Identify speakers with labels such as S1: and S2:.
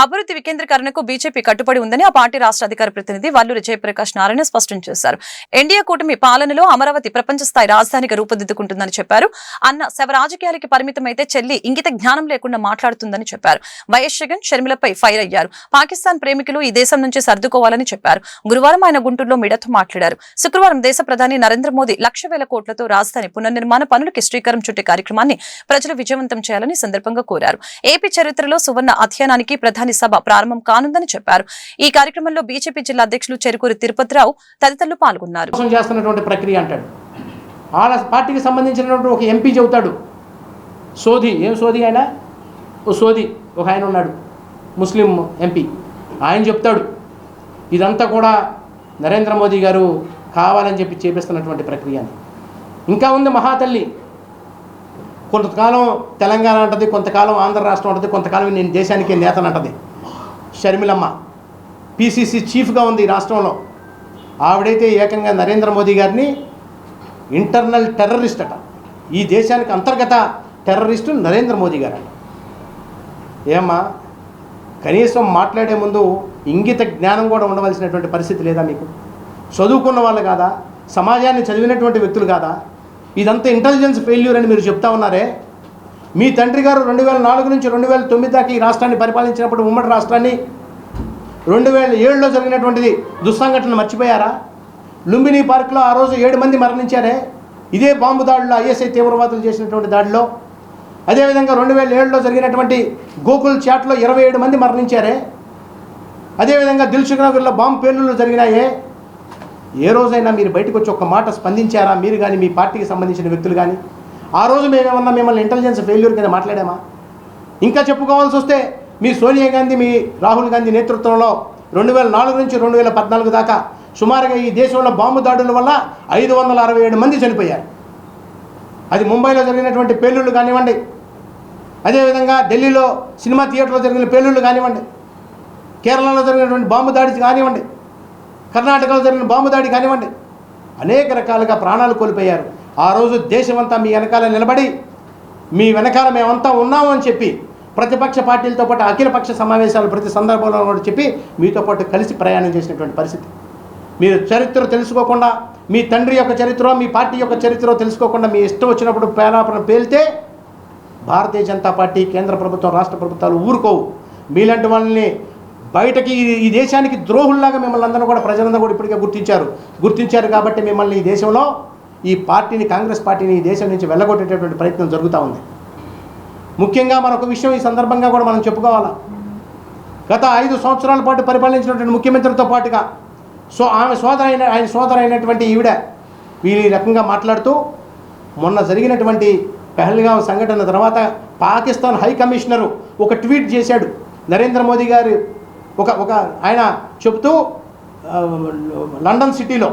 S1: అభివృద్ధి వికేంద్రీకరణకు బీజేపీ కట్టుబడి ఉందని ఆ పార్టీ రాష్ట్ర అధికార ప్రతినిధి వల్లూరి జయప్రకాష్ నారాయణ స్పష్టం చేశారు. ఎన్డీఏ కూటమి పాలనలో అమరావతి ప్రపంచ స్థాయి రాజధానిగా రూపుదిద్దుకుంటుందని చెప్పారు. అన్న శవ రాజకీయాలకి పరిమితమైతే చెల్లి ఇంగిత జ్ఞానం లేకుండా మాట్లాడుతుందని చెప్పారు. వైఎస్ జగన్ షర్మిలపై ఫైర్ అయ్యారు. పాకిస్తాన్ ప్రేమికులు ఈ దేశం నుంచి సర్దుకోవాలని చెప్పారు. గురువారం ఆయన గుంటూరులో మీడియాతో మాట్లాడారు. శుక్రవారం దేశ ప్రధాని నరేంద్ర మోదీ 1,00,000 కోట్లతో రాజధాని పునర్నిర్మాణ పనులకి శ్రీకారం చుట్టే కార్యక్రమాన్ని ప్రజలు విజయవంతం చేయాలని సందర్భంగా కోరారు. ఏపీ చరిత్రలో సువర్ణ అధ్యయనానికి ప్రధాని సభ ప్రారంభం కానుందని చెప్పారు. ఈ కార్యక్రమంలో బీజేపీ జిల్లా అధ్యక్షులు చెరుకూరి తిరుపతిరావు తదితరులు పాల్గొన్నారు.
S2: పార్టీకి సంబంధించినటువంటి ఒక ఎంపీ చెబుతాడు సోది, ఏం సోది అయినా ఓ సోది ఒక ఆయన ఉన్నాడు ముస్లిం ఎంపీ, ఆయన చెప్తాడు ఇదంతా కూడా నరేంద్ర మోదీ గారు కావాలని చెప్పి చేపిస్తున్నటువంటి ప్రక్రియ అని. ఇంకా ఉంది మహాతల్లి, కొంతకాలం తెలంగాణ అంటది, కొంతకాలం ఆంధ్ర రాష్ట్రం అంటది, కొంతకాలం నేను దేశానికి నేతను అంటది. షర్మిలమ్మ పిసిసి చీఫ్గా ఉంది ఈ రాష్ట్రంలో. ఆవిడైతే ఏకంగా నరేంద్ర మోదీ గారిని ఇంటర్నల్ టెర్రరిస్ట్ అట, ఈ దేశానికి అంతర్గత టెర్రరిస్టు నరేంద్ర మోదీ గారు అంట. ఏమ్మా, కనీసం మాట్లాడే ముందు ఇంగిత జ్ఞానం కూడా ఉండవలసినటువంటి పరిస్థితి లేదా మీకు? చదువుకున్న వాళ్ళు కాదా? సమాజాన్ని చదివినటువంటి వ్యక్తులు కాదా? ఇదంతా ఇంటెలిజెన్స్ ఫెయిల్యూర్ అని మీరు చెప్తా ఉన్నారే. మీ తండ్రి గారు 2004 నుంచి 2009 దాకా ఈ రాష్ట్రాన్ని పరిపాలించినప్పుడు ఉమ్మడి రాష్ట్రాన్ని 2007లో జరిగినటువంటిది దుస్సంఘటన మర్చిపోయారా? లుంబినీ పార్క్లో ఆ రోజు 7 మంది మరణించారే, ఇదే బాంబు దాడిలో ఐఎస్ఐ తీవ్రవాదులు చేసినటువంటి దాడిలో. అదేవిధంగా 2007లో జరిగినటువంటి గోకుల్ చాట్లో 27 మంది మరణించారే. అదేవిధంగా దిల్సుఖ్ నగర్లో బాంబు పేలుళ్ళు జరిగినాయే. ఏ రోజైనా మీరు బయటకు వచ్చి ఒక్క మాట స్పందించారా? మీరు కానీ మీ పార్టీకి సంబంధించిన వ్యక్తులు కానీ ఆ రోజు మేమేమన్నా మిమ్మల్ని ఇంటెలిజెన్స్ ఫెయిల్యూర్ కింద మాట్లాడామా? ఇంకా చెప్పుకోవాల్సి వస్తే మీ సోనియా గాంధీ, మీ రాహుల్ గాంధీ నేతృత్వంలో 2004 నుంచి 2014 దాకా సుమారుగా ఈ దేశంలో బాంబు దాడుల వల్ల 567 మంది చనిపోయారు. అది ముంబైలో జరిగినటువంటి పేలుళ్ళు కానివ్వండి, అదేవిధంగా ఢిల్లీలో సినిమా థియేటర్లో జరిగిన పేలుళ్ళు కానివ్వండి, కేరళలో జరిగినటువంటి బాంబు దాడి కానివ్వండి, కర్ణాటకలో జరిగిన బాంబు దాడి కానివ్వండి, అనేక రకాలుగా ప్రాణాలు కోల్పోయారు. ఆ రోజు దేశమంతా మీ వెనకాల నిలబడి మీ వెనకాల మేమంతా ఉన్నాము అని చెప్పి ప్రతిపక్ష పార్టీలతో పాటు అఖిలపక్ష సమావేశాలు ప్రతి సందర్భంలో కూడా చెప్పి మీతో పాటు కలిసి ప్రయాణం చేసినటువంటి పరిస్థితి. మీరు చరిత్ర తెలుసుకోకుండా, మీ తండ్రి యొక్క చరిత్ర, మీ పార్టీ యొక్క చరిత్ర తెలుసుకోకుండా మీ ఇష్టం వచ్చినప్పుడు పేరాపణ పేలితే భారతీయ జనతా పార్టీ, కేంద్ర ప్రభుత్వం, రాష్ట్ర ప్రభుత్వాలు ఊరుకోవు. మీలాంటి వాళ్ళని బయటకి ఈ దేశానికి ద్రోహుల్లాగా మిమ్మల్ని అందరూ కూడా ప్రజలందరూ కూడా ఇప్పటికే గుర్తించారు. కాబట్టి మిమ్మల్ని ఈ దేశంలో, ఈ పార్టీని, కాంగ్రెస్ పార్టీని ఈ దేశం నుంచి వెళ్ళగొట్టేటటువంటి ప్రయత్నం జరుగుతూ ఉంది. ముఖ్యంగా మరొక విషయం ఈ సందర్భంగా కూడా మనం చెప్పుకోవాలా. గత 5 సంవత్సరాల పాటు పరిపాలించినటువంటి ముఖ్యమంత్రితో పాటుగా ఆయన సోదరు అయినటువంటి ఈవిడ వీళ్ళు ఈ రకంగా మాట్లాడుతూ మొన్న జరిగినటువంటి పహల్గాం సంఘటన తర్వాత పాకిస్తాన్ హై కమిషనరు ఒక ట్వీట్ చేశాడు. నరేంద్ర మోదీ గారు ఒక ఆయన చెప్తూ లండన్ సిటీలో